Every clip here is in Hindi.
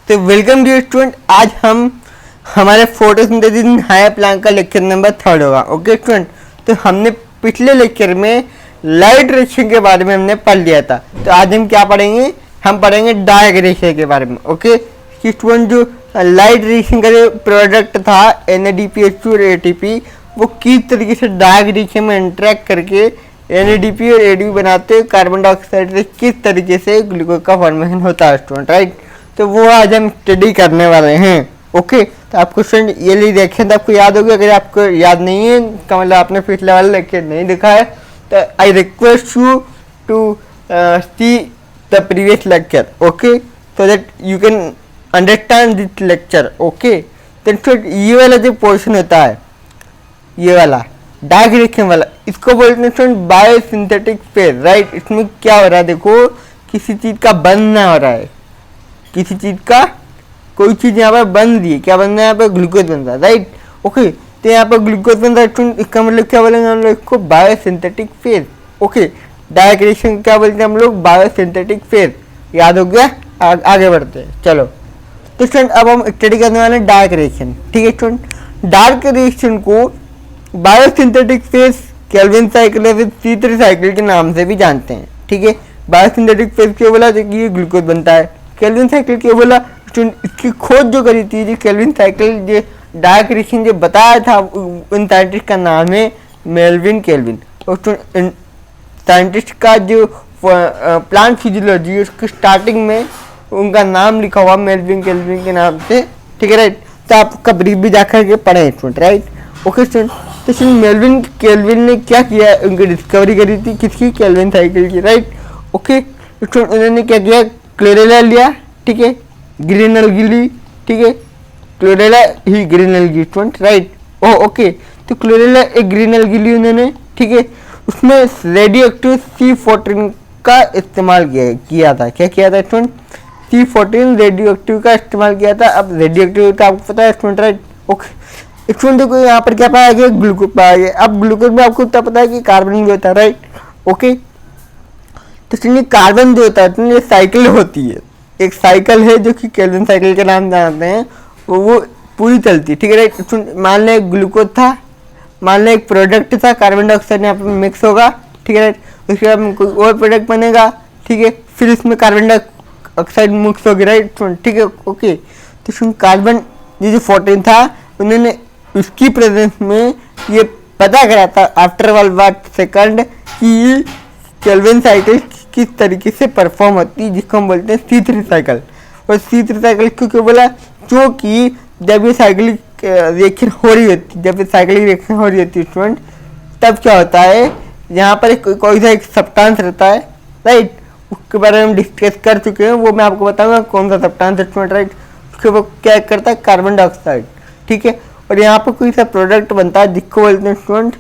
तो वेलकम डियर स्टूडेंट, आज हम हमारे फोटोसिंथेसिस इन हायर प्लांट का लेक्चर नंबर 3 होगा। ओके स्टूडेंट, तो हमने पिछले लेक्चर में लाइट रिएक्शन के बारे में हमने पढ़ लिया था। तो आज हम क्या पढ़ेंगे, हम पढ़ेंगे डार्क रिएक्शन के बारे में। ओके स्टूडेंट, जो लाइट रिएक्शन का जो प्रोडक्ट था NADPH2 और ATP, वो किस तरीके से डार्क रिएक्शन में इंटरेक्ट करके NADP और ADP बनाते हैं, कार्बन डाइऑक्साइड से किस तरीके से ग्लूकोज का फॉर्मेशन होता है स्टूडेंट, राइट। तो वो आज हम स्टडी करने वाले हैं। ओके, तो आप क्वेश्चन ये लिए देखें तो आपको याद होगा। अगर आपको याद नहीं है तो मतलब आपने पिछले वाला लेक्चर नहीं देखा है, तो I request you to see the previous lecture. Okay, so that you can understand this lecture. Okay, तो ये वाला जो पोर्शन होता है, ये वाला डार्क रिएक्शन वाला, इसको बोलते हैं स्टूडेंट बायोसिंथेटिक फेज, राइट। इसमें क्या हो रहा है, देखो किसी चीज का बनना हो रहा है, किसी चीज का कोई चीज यहाँ पर बन रही है। क्या बन रहा है, यहाँ पर ग्लूकोज बन रहा है, राइट। ओके, तो यहाँ पर ग्लूकोज बन रहा है, इसका मतलब क्या बोलेंगे हम लोग इसको biosynthetic phase. Okay, dark reaction क्या बोलते हैं हम लोग, बायोसिंथेटिक फेज। याद हो गया, आगे बढ़ते हैं। चलो तो स्टूडेंट, अब हम स्टडी करने वाले हैं डार्क रिएक्शन। ठीक है स्टूडेंट, डार्क रिएक्शन को बायोसिंथेटिक फेज, केल्विन साइकिल या फिर C3 साइकिल के नाम से भी जानते हैं। ठीक है, बायोसिंथेटिक फेज क्यों बोला, क्योंकि ये ग्लूकोज बनता है। केल्विन साइकिल क्यों बोला, इसकी खोज जो करी थी, जो केल्विन साइकिल, जो डार्क रिएक्शन जो बताया था, उन साइंटिस्ट का नाम है मेल्विन केल्विन। और साइंटिस्ट का जो प्लांट फिजियोलॉजी, उसकी स्टार्टिंग में उनका नाम लिखा हुआ मेल्विन केल्विन के नाम से। ठीक है, राइट। तो आप का ब्रीफ भी जाकर के पढ़े स्टूडेंट, राइट। ओके स्टूडेंट, तो मेल्विन केल्विन ने क्या किया, उनकी डिस्कवरी करी थी किसकी, केल्विन साइकिल की, राइट। ओके स्टूडेंट, उन्होंने क्या किया, क्लोरेला लिया, ठीक है, ग्रीन एल्गी, ठीक है, क्लोरेला ही green algae student, right. Okay, तो क्लोरेला एक ग्रीन एल्गी ली उन्होंने, ठीक है। उसमें रेडियो एक्टिव C14 का इस्तेमाल किया था। क्या किया था स्टूडेंट, C14 रेडियो एक्टिव का इस्तेमाल किया था। अब रेडियो एक्टिव तो आपको पता है स्टूडेंट, राइट। ओके स्टूडेंट, देखो यहाँ पर क्या पाया गया, ग्लूकोज पाया गया। अब ग्लूकोज में आपको इतना पता है कि कार्बन भी होता है, राइट। ओके, तो सुनिए कार्बन जो होता है ये साइकिल होती है, एक साइकिल है जो कि केल्विन साइकिल के नाम जानते हैं, वो पूरी चलती है। ठीक है, राइट। मान लें एक ग्लूकोज था, मान लें एक प्रोडक्ट था, कार्बन डाइऑक्साइड यहाँ पर मिक्स होगा, ठीक है, राइट। उसके बाद कोई और प्रोडक्ट बनेगा, ठीक है, फिर इसमें कार्बन डाइऑक्साइड मिक्स होगी, राइट। ठीक है, ओके। तो सुन कार्बन ये जो 14 था, उन्होंने उसकी प्रेजेंस में ये पता करा था आफ्टर वर्ल्ड वॉर सेकंड कि केल्विन साइकिल किस तरीके से परफॉर्म होती है, जिसको हम बोलते हैं C3 साइकिल। और C3 साइकिल क्यों बोला, क्योंकि जब ये साइकिलिक रिएक्शन हो रही होती, जब ये साइकिलिक रिएक्शन हो रही होती है स्टूडेंट, तब क्या होता है, यहाँ पर कोई सा एक सब्सटेंस रहता है, राइट। उसके बारे में हम डिस्कस कर चुके हैं, वो मैं आपको बताऊंगा कौन सा सब्सटेंस है स्टूडेंट, राइट। उसके वो क्या करता है, कार्बन डाइऑक्साइड, ठीक है। और यहाँ पर कोई सा प्रोडक्ट बनता है जिसको बोलते हैं student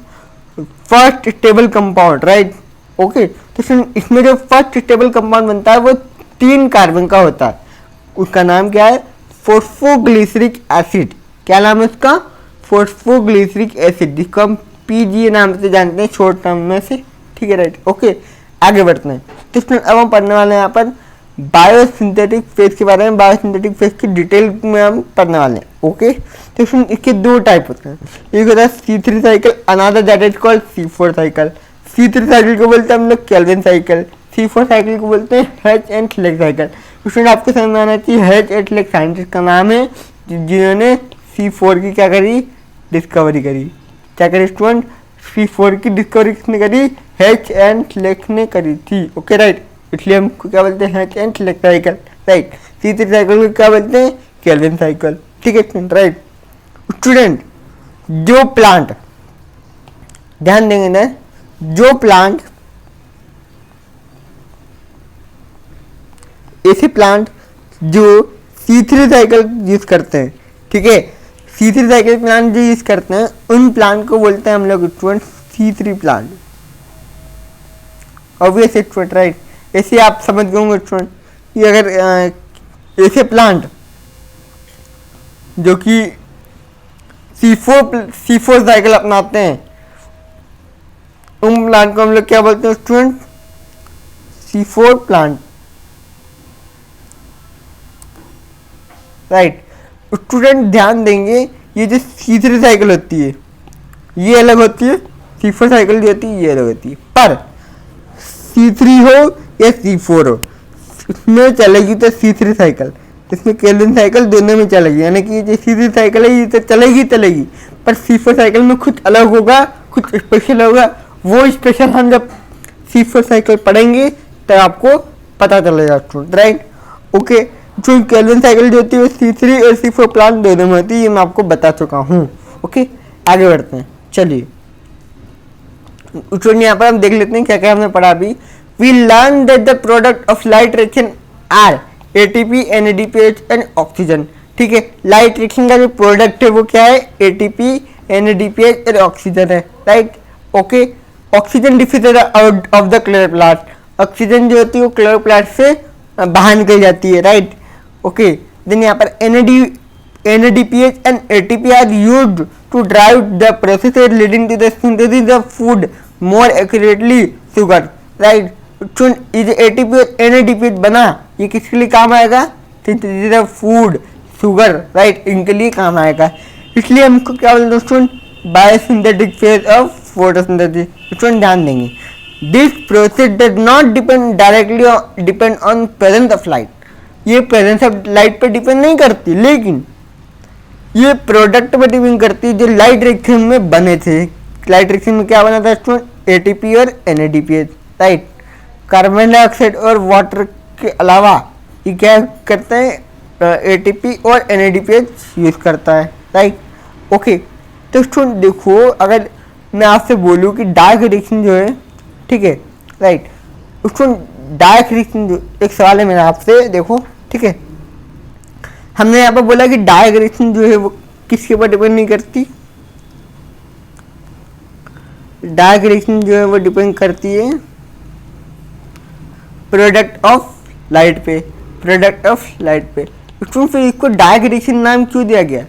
first stable compound, right. Okay, तो इसमें जो फर्स्ट स्टेबल कंपाउंड बनता है वो 3 कार्बन का होता है। उसका नाम क्या है, फॉस्फोग्लिसरिक एसिड। क्या नाम है उसका, फॉस्फोग्लिसरिक एसिड, जिसको हम PGA नाम से जानते हैं शॉर्ट टर्म में से। ठीक है, राइट। ओके, आगे बढ़ते हैं। तो अब हम पढ़ने वाले हैं यहाँ पर बायोसिंथेटिक फेज के बारे में। बायोसिंथेटिक फेज की डिटेल में हम पढ़ने वाले हैं। ओके, तो इसके 2 टाइप होते हैं, एक होता है C3 cycle, another that is called C4 cycle. C3 cycle को बोलते हैं हम लोग केल्विन साइकिल, C4 साइकिल को बोलते हैं Hatch and Slack cycle. Student आपको समझ में आना चाहिए, हेच एंड स्लेक साइंटिस्ट का नाम है जिन्होंने C4 की क्या करी, डिस्कवरी करी। क्या करी स्टूडेंट, C4 की डिस्कवरी किसने करी, हेच एंड स्लेक ने करी थी। Okay, right. इसलिए हम क्या बोलते हैं, Hatch and Slack cycle, right. C3 cycle को क्या बोलते हैं, केल्विन साइकिल। ठीक है स्टूडेंट, राइट। स्टूडेंट, जो प्लांट, ध्यान देंगे ना, जो प्लांट, ऐसे प्लांट जो C3 साइकिल यूज करते हैं, ठीक है, C3 साइकिल प्लांट जो यूज करते हैं, उन प्लांट को बोलते हैं हम लोग student C3 plant. Obvious student, right. ऐसे आप समझ गए होंगे स्टूडेंट कि अगर ऐसे प्लांट जो कि C4 साइकिल अपनाते हैं, उन प्लांट को हम लोग क्या बोलते हैं student, C4 plant. Right. Student ध्यान देंगे, ये जो C3 साइकिल होती है ये अलग होती है, C4 साइकिल जो होती है ये अलग होती है। पर C3 हो या C4 हो, इसमें चलेगी तो C3 साइकिल, इसमें केल्विन साइकिल दोनों में चलेगी, यानी कि जो C3 साइकिल है ये तो चलेगी, पर C4 साइकिल में कुछ अलग होगा, कुछ स्पेशल होगा। वो स्पेशल हम जब C4 साइकिल पढ़ेंगे तब आपको पता चलेगा स्टूडेंट, राइट। ओके, जो केल्विन साइकिल जो होती है वो C3 और C4 प्लांट दोनों में होती है, ये मैं आपको बता चुका हूँ। ओके, आगे बढ़ते हैं, चलिए यहाँ पर हम देख लेते हैं क्या क्या हमने पढ़ा अभी। We learn that the product of light reaction are ATP, NADPH and oxygen. ठीक है, लाइट रिएक्शन का जो प्रोडक्ट है वो क्या है, ATP, NADPH और ऑक्सीजन है, right. Okay, oxygen diffuse out of the chloroplast, oxygen जो होती है वो क्लोरोप्लास्ट से बाहर निकल जाती है, राइट। ओके, देन यहाँ पर NADPH and ATP are used to drive the process leading to the synthesis of food more accurately sugar, right। ये जो ATP और NADPH बना ये किसके लिए काम आएगा, synthesis of food sugar, right, इनके लिए काम आएगा। इसलिए हमको क्या बोलते हैं student, biosynthetic phase of photosynthesis. Student ध्यान देंगे, this process does not depend on presence of light, ये प्रेजेंस ऑफ लाइट पर डिपेंड नहीं करती, लेकिन ये प्रोडक्ट पर डिपेंड करती है जो लाइट रिएक्शन में बने थे। लाइट रिएक्शन में क्या बना था स्टूडेंट, ATP और NADPH, राइट। कार्बन डाइऑक्साइड और वाटर के अलावा ये क्या करते हैं, ATP और NADPH यूज करता है, राइट। ओके, तो स्टूडेंट देखो, अगर मैं आपसे बोलूँ कि डार्क रिएक्शन जो है, ठीक है, राइट, स्टूडेंट डार्क रिएक्शन जो, एक सवाल है मेरा आपसे, देखो, ठीक है, हमने यहाँ पर बोला कि डार्क रिएक्शन जो है वो किसके ऊपर डिपेंड नहीं करती, डार्क रिएक्शन जो है वो डिपेंड करती है प्रोडक्ट ऑफ लाइट पे, प्रोडक्ट ऑफ लाइट पे। स्टूडेंट फिर इसको डार्क रिएक्शन नाम क्यों दिया गया,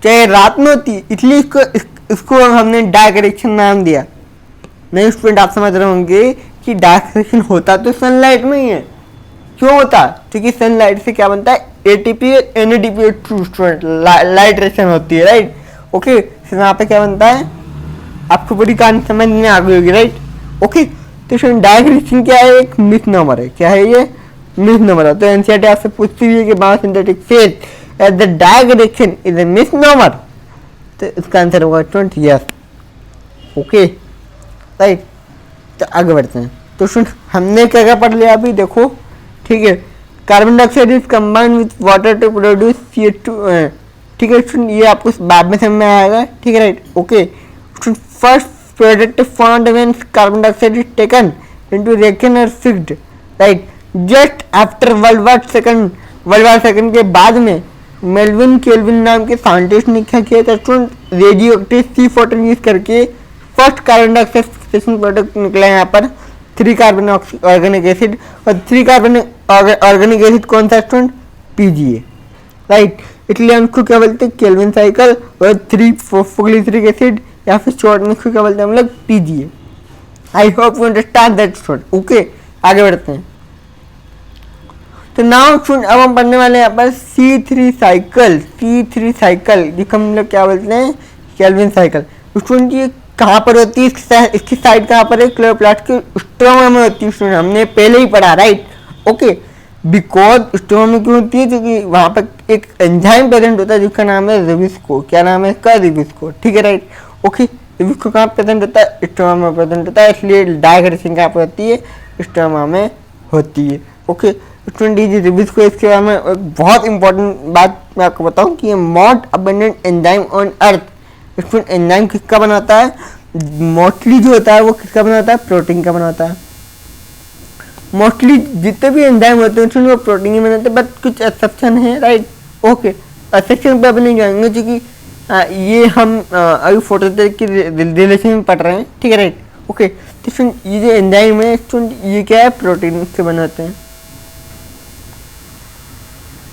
चाहे रात में होती इसलिए इसको हमने डार्क रिएक्शन नाम दिया। नहीं स्टूडेंट, आप समझ रहे होंगे कि डार्क रिएक्शन होता तो सनलाइट में ही है, क्यों होता, क्योंकि सनलाइट से क्या बनता है, ATP और NADPH true student, light reaction होती है, राइट। ओके, फिर यहाँ पे क्या बनता है, आपको पूरी कहानी समझ में आ गई होगी, राइट। ओके, तो स्टूडेंट डार्क रिएक्शन क्या है, एक मिसनोमर है, क्या है ये, मिसनोमर है। तो NCERT आपसे पूछती है कि biosynthetic phase at the dark reaction is a misnomer, तो इसका आंसर होगा स्टूडेंट यस। ओके, राइट, तो आगे बढ़ते हैं। तो स्टूडेंट हमने क्या क्या पढ़ लिया अभी, देखो, ठीक है, carbon dioxide is combined with water to produce CO2, ठीक है स्टूडेंट, ये आपको बाद में समझ में आएगा, ठीक है, right. Okay, first product formed when carbon dioxide is taken into reaction और fixed, right, just after world war second के बाद में मेल्विन केल्विन नाम के साइंटिस्ट ने क्या किया था student, radio active C14 use करके first carbon dioxide fixation product निकला है यहाँ पर 3 कार्बन ऑर्गेनिक एसिड, और 3 कार्बन ऑर्गेनिक एसिड कौन सा स्टूडेंट, PGA, राइट। इसलिए हम इसको क्या बोलते हैं, केल्विन साइकिल, और 3-फॉस्फोग्लिसरिक एसिड, या फिर शॉर्ट में इसको क्या बोलते हैं हम लोग, PGA। I hope you understand that student. Okay, आगे बढ़ते हैं। तो नाउ स्टूडेंट अब हम पढ़ने वाले हैं यहाँ पर C3 साइकिल जिसको हम लोग क्या बोलते हैं, केल्विन साइकिल। स्टूडेंट ये कहाँ पर होती है, इसकी साइड कहाँ पर है, क्लोरोप्लास्ट के स्ट्रोमा में होती है स्टूडेंट, हमने पहले ही पढ़ा, राइट। ओके, बिकॉज स्ट्रोमा में क्यों होती है, क्योंकि वहाँ पर एक एंजाइम प्रेजेंट होता है जिसका नाम है रिबिस्को, क्या नाम है इसका, रिबिस्को, ठीक है, राइट। ओके, रिबिस्को कहाँ प्रेजेंट होता है, स्ट्रोमा में प्रेजेंट होता है, इसलिए डार्क रिएक्शन कहाँ पर होती है, स्ट्रोमा में होती है। ओके स्टूडेंट, ये रिबिस्को, इसके बारे में एक बहुत इंपॉर्टेंट बात मैं आपको बताऊँ कि ये most abundant enzyme on earth. Student enzyme किसका बनाता है, मोस्टली जो होता है वो किसका बना होता है, प्रोटीन का बना होता है। मोस्टली जितने भी एंजाइम होते हैं वो प्रोटीन ही बनाते हैं, बट कुछ एक्सेप्शन है, राइट। ओके, एक्सेप्शन पे अभी नहीं जाएंगे क्योंकि ये हम अभी फोटोसिंथेसिस की रिलेशन में पढ़ रहे हैं, ठीक है, राइट। ओके, तो स्टूडेंट ये जो एंजाइम है स्टूडेंट ये क्या है, प्रोटीन से बने होते हैं,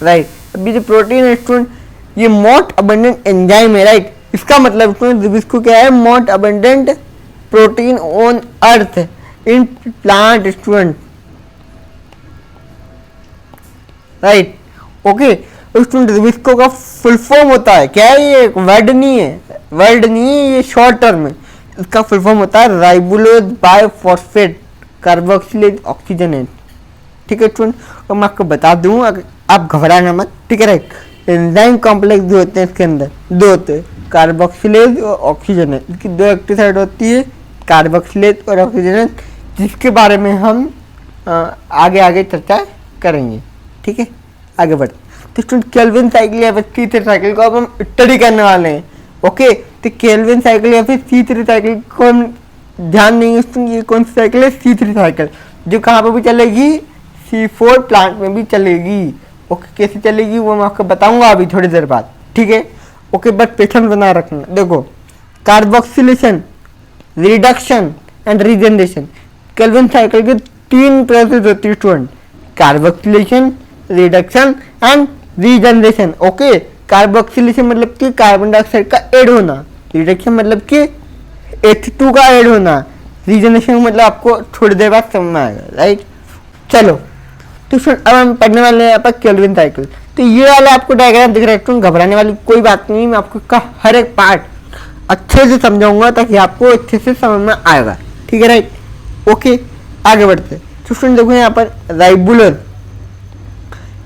राइट। अभी जो प्रोटीन है स्टूडेंट ये मोस्ट अबंडेंट एंजाइम है, राइट। इसका मतलब स्टूडेंट इसको क्या है, most abundant protein on earth in plant student, right. Okay, student Rubisco का फुल फॉर्म होता है क्या है, ये वर्ड नहीं है, वर्ड नहीं है, ये शॉर्ट टर्म है। इसका फुल फॉर्म होता है राइबोलोज बाइफॉस्फेट कार्बोक्सिलेज ऑक्सीजनेट। ठीक है स्टूडेंट, और मैं आपको बता दूं, अगर आप घबराना मत, ठीक है राइट। एंजाइम कॉम्प्लेक्स जो होते हैं इसके अंदर दो होते हैं, कार्बोक्सिलेज और ऑक्सीजनेट। इसकी दो एक्टिव साइड होती है, कार्बोक्सिलेज और ऑक्सीजनेट, जिसके बारे में हम आगे आगे चर्चा करेंगे। ठीक है, आगे बढ़ते। तो स्टूडेंट केल्विन साइकिल या फिर C3 साइकिल को अब हम स्टडी करने वाले हैं। ओके, तो केल्विन साइकिल या फिर C3 साइकिल को हम ध्यान देंगे स्टूडेंट, ये कौन सी साइकिल है, C3 साइकिल, जो कहाँ पर भी चलेगी, C4 प्लांट में भी चलेगी। ओके, कैसे चलेगी वो मैं आपको बताऊंगा अभी थोड़ी देर बाद। ठीक है, ओके, बट पेशेंस बना रखना। देखो, carboxylation, reduction and regeneration, Calvin cycle के 3 प्रोसेस होती है student, carboxylation, reduction and regeneration. Okay, carboxylation मतलब कि कार्बन डाइऑक्साइड का ऐड होना, रिडक्शन मतलब कि H2 का ऐड होना, रीजनरेशन मतलब आपको थोड़ी देर बाद समझ में आएगा, राइट। चलो, तो अब हम पढ़ने वाले हैं यहाँ पर केल्विन साइकिल। तो ये वाला आपको डायग्राम दिख रहा है, घबराने वाली कोई बात नहीं, मैं आपको का हर एक पार्ट अच्छे से समझाऊंगा ताकि आपको अच्छे से समझ में आएगा। ठीक है राइट, ओके, आगे बढ़ते। तो स्टूडेंट देखो यहाँ पर राइबोलोज,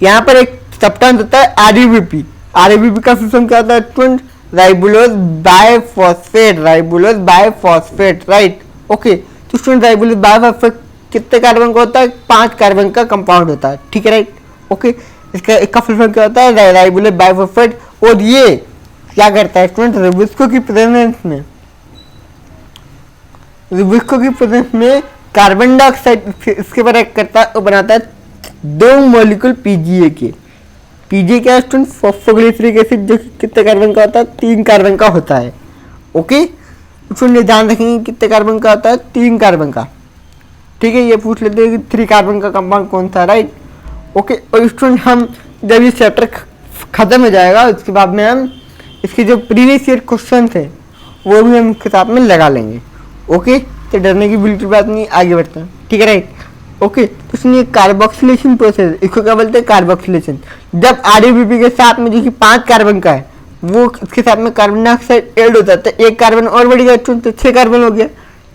यहाँ पर एक सब्सटेंस होता है आरबीपी। आरबीपी का फुल क्या होता है student, राइबोलोज biphosphate, राइबोलोज biphosphate, right. Okay, तो स्टूडेंट राइबोलोज बाइफॉस्फेट कितने कार्बन का होता है, 5 कार्बन का कंपाउंड होता है। ठीक है राइट, ओके, इसका फुल फॉर्म क्या होता है, राइबोलोज बाइफॉस्फेट। और ये क्या करता है स्टूडेंट, रिबिस्को की प्रेजेंस में, रिबिस्को की प्रेजेंस में कार्बन डाइऑक्साइड इसके पर एक्ट करता है और बनाता है 2 मॉलिक्यूल पीजीए के। पीजीए क्या है स्टूडेंट, फॉस्फोग्लिसरिक एसिड, जो कितने कार्बन का होता है, 3 कार्बन का होता है। ओके स्टूडेंट, ध्यान रखेंगे कितने कार्बन का होता है, 3 कार्बन का। ठीक है, ये पूछ लेते हैं कि 3 कार्बन का कंपाउंड कौन सा, राइट। ओके, और स्टूडेंट हम जब ये चैप्टर खत्म हो जाएगा उसके बाद में हम इसके जो प्रीवियस ईयर क्वेश्चन थे वो भी हम इसके साथ में लगा लेंगे। ओके, तो डरने की बिल्कुल बात नहीं, आगे बढ़ते हैं। ठीक है राइट, ओके, तो सुनिए कार्बोक्सिलेशन प्रोसेस, इसको क्या बोलते हैं, कार्बोक्सिलेशन। जब आरबीपी के साथ में जो कि 5 कार्बन का है वो इसके साथ में कार्बन डाइऑक्साइड ऐड होता है, तो 1 कार्बन और बढ़ गया स्टूडेंट, तो 6 कार्बन हो गया।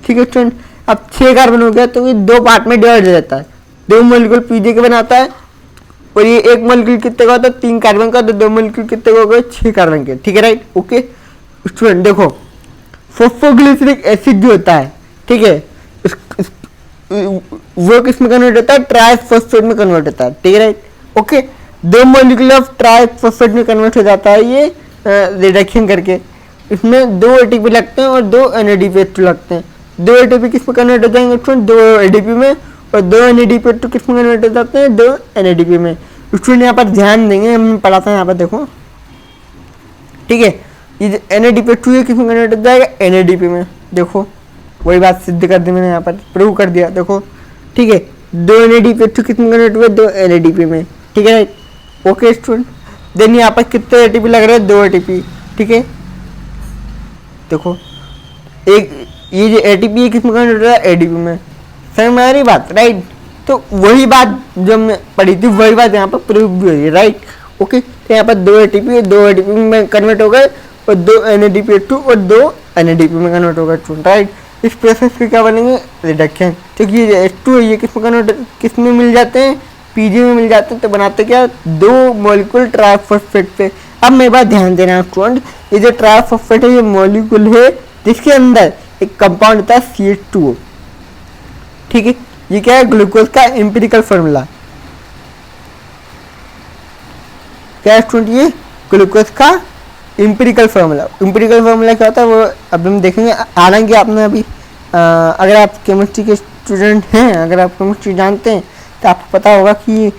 ठीक है स्टूडेंट, अब 6 कार्बन हो गया तो ये 2 पार्ट में डिवाइड हो जाता है, 2 मॉलिक्यूल पीजे के बनाता है, और ये 1 मॉलिक्यूल कितने का होता है, 3 कार्बन का, तो 2 मॉलिक्यूल कितने हो गए, 6 कार्बन के। ठीक है राइट, ओके स्टूडेंट, देखो फॉस्फोग्लिसरिक एसिड जो होता है, ठीक है, वो किस में कन्वर्ट होता है, ट्राइफॉस्फेट में कन्वर्ट होता है। ठीक है right, okay, 2 molecule of triphosphate में कन्वर्ट हो जाता है ये रिडक्शन करके। इसमें 2 एटीपी लगते हैं और 2 एनएडीपी लगते हैं। 2 एटीपी किस में कन्वर्ट हो जाएंगे स्टूडेंट, 2 एडीपी में, और 2 एनएडीपी किस में कन्वर्ट हो जाते हैं, 2 एनएडीपी में। स्टूडेंट यहाँ पर ध्यान देंगे, हम पढ़ाते हैं यहाँ पर, देखो ठीक है, ये एनएडीपी है किस में कन्वर्ट हो जाएगा, एनएडीपी में। देखो वही बात सिद्ध कर दी मैंने, यहाँ पर प्रूव कर दिया। देखो ठीक है, 2 एनएडीपी किस में कन्वर्ट हुए, 2 एनएडीपी में। ठीक है राइट, ओके स्टूडेंट, देन यहाँ पर कितने एटीपी लग रहे हैं, 2 एटीपी। ठीक है, देखो एक ये जो एटीपी है किसमें कन्वर्ट हो रहा है, एडीपी में। समझ में आ रही बात, राइट। तो वही बात जो हमने पढ़ी थी वही बात यहाँ पर प्रूव भी हो रही है, राइट। ओके, तो यहाँ पर 2 एटीपी 2 एटीपी में कन्वर्ट हो गए, और 2 एनएडीपी2 और 2 एनएडीपी में कन्वर्ट हो गए, राइट। इस प्रोसेस के क्या बनेंगे, रिडक्शन। क्योंकि ये H2 है, ये किसमें कन्वर्ट, किसमें मिल जाते हैं, पीजी में मिल जाते हैं, तो बनाते क्या, 2 मॉलिक्यूल ट्राइफॉस्फेट पे। अब मेरे बात ध्यान देना स्टूडेंट, ये जो ट्राइफॉस्फेट है ये मॉलिक्यूल है जिसके अंदर एक कंपाउंड होता है CH2O। ठीक है, ये क्या है, ग्लूकोज का एम्पिरिकल फॉर्मूला। क्या है स्टूडेंट, ये ग्लूकोज का एम्पिरिकल फार्मूला। एम्पिरिकल फार्मूला क्या होता है वो अब हम देखेंगे। हालांकि आपने अभी अगर आप केमिस्ट्री के स्टूडेंट हैं, अगर आप केमिस्ट्री जानते हैं तो आपको पता होगा कि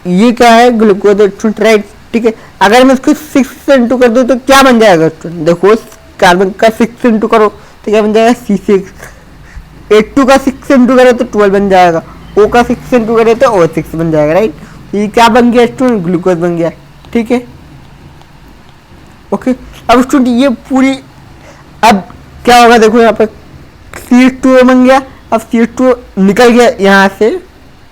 ये क्या है, ग्लूकोज, राइट। ठीक है, अगर मैं इसको 6 से इंटू कर दूँ तो क्या बन जाएगा स्टूडेंट, देखो कार्बन का 6 से इंटू करो तो क्या बन जाएगा, C6। H2 का 6 से इंटू करे तो 12 बन जाएगा, O का 6 से इंटू करे तो O6 बन जाएगा, राइट। ये क्या बन गया स्टूडेंट, ग्लूकोज बन गया। ठीक है, ओके, अब स्टूडेंट ये पूरी, अब क्या होगा, देखो यहाँ पर CH2O बन गया। अब CH2O निकल गया यहाँ से,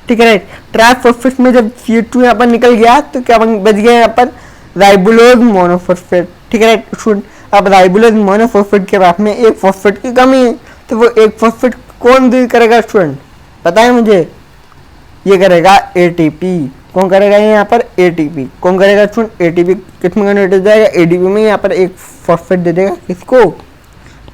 ठीक है राइट। ट्राइफॉस्फेट में जब CO2 यहाँ पर निकल गया तो क्या बच गया यहाँ पर राइबोलोज मोनोफॉस्फेट। ठीक है राइट स्टूडेंट। अब राइबोलोज मोनोफॉस्फेट के बाद में एक फॉस्फेट की कमी है, तो वो एक फॉस्फेट कौन दूर करेगा स्टूडेंट, पता है मुझे? ये करेगा ATP। कौन करेगा यहाँ पर? ATP। कौन करेगा स्टूडेंट? ATP किस में कन्वर्ट हो जाएगा? ADP में यहाँ पर एक फॉस्फेट दे देगा, किसको?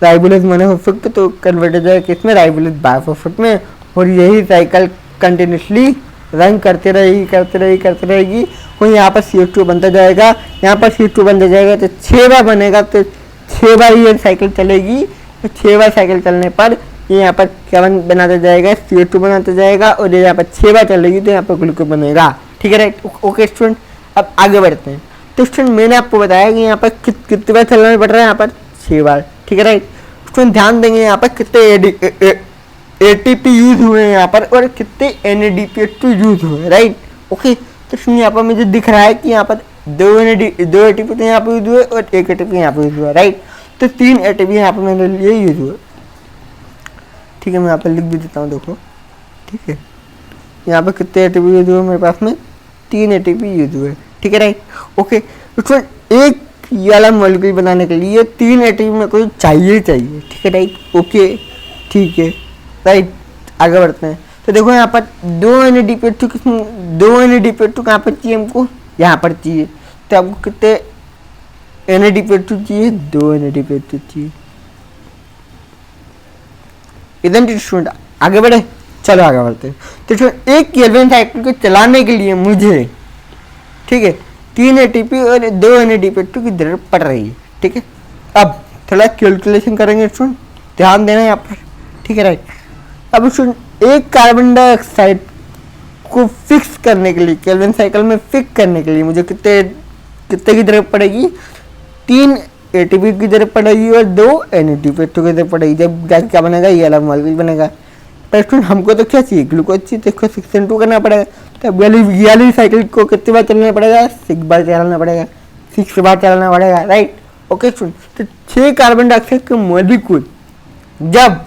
राइबोलोज मोनोफॉस्फेट, तो कन्वर्ट हो जाएगा किसमें? राइबोलोज बाइफॉस्फेट में। और यही साइकिल कंटिन्यूसली रन करते रहेगी और यहाँ पर CO2 बनता जाएगा, यहाँ पर CO2 बनता जाएगा तो 6 बार बनेगा, तो 6 बार ये साइकिल चलेगी। तो 6 बार साइकिल चलने पर ये यहाँ पर क्या बनाता जाएगा? CO2 बनाता जाएगा। और ये यहाँ पर 6 बार चलेगी तो यहाँ पर ग्लूकोज बनेगा। ठीक है राइट। ओके स्टूडेंट, अब आगे बढ़ते हैं। तो स्टूडेंट मैंने आपको बताया कि यहाँ पर कितने बार चलना पड़ रहा है? यहाँ पर 6 बार। ठीक है राइट। स्टूडेंट ध्यान देंगे यहाँ पर कितने ATP यूज हुए हैं यहाँ पर और कितने NADPH2 यूज हुए हैं राइट। ओके, तो यहाँ पर मुझे दिख रहा है कि यहाँ पर दो ATP तो यहाँ पर यूज हुए और एक ATP यहाँ पर यूज हुआ राइट। तो 3 ATP यहाँ पर मेरे लिए यूज हुए। ठीक है, मैं यहाँ पर लिख भी देता हूँ, देखो। ठीक है, यहाँ पर कितने ATP यूज हुए मेरे पास में? 3 ATP यूज हुए। ठीक है राइट। ओके, तो एक ये वाला मॉलिक्यूल बनाने के लिए 3 ATP में कोई चाहिए। ठीक है राइट। ओके ठीक है राइट, आगे बढ़ते हैं। तो देखो यहाँ पर 2 NADPH2 कहाँ पर चाहिए हमको? यहाँ पर चाहिए। तो आपको कितने NADPH2 चाहिए? 2 NADPH2 चाहिए। इधर स्टूडेंट आगे बढ़े, चलो आगे बढ़ते हैं। तो एक केल्विन साइकिल को चलाने के लिए मुझे, ठीक है, 3 ATP और 2 NADPH2 की जरूरत पड़ रही है। ठीक है, अब थोड़ा कैलकुलेशन करेंगे स्टूडेंट, ध्यान देना यहाँ पर। ठीक है राइट। अब स्टूडेंट एक कार्बन डाइऑक्साइड को फिक्स करने के लिए, केल्विन साइकिल में फिक्स करने के लिए मुझे कितने की जरूरत पड़ेगी? 3 ATP की जरूरत पड़ेगी और 2 NADPH2 की जरूरत पड़ेगी। जब जाके क्या बनेगा? ये अलग मॉलिक्यूल बनेगा। पर स्टूडेंट हमको तो क्या चाहिए? ग्लूकोज चाहिए। तो इसको 6 करना पड़ेगा। तो अब वाली साइकिल को कितनी बार चलना पड़ेगा? 6 बार चलाना पड़ेगा, 6 बार चलाना पड़ेगा राइट। ओके स्टूडेंट, तो 6 कार्बन डाइऑक्साइड के मॉलिक्यूल जब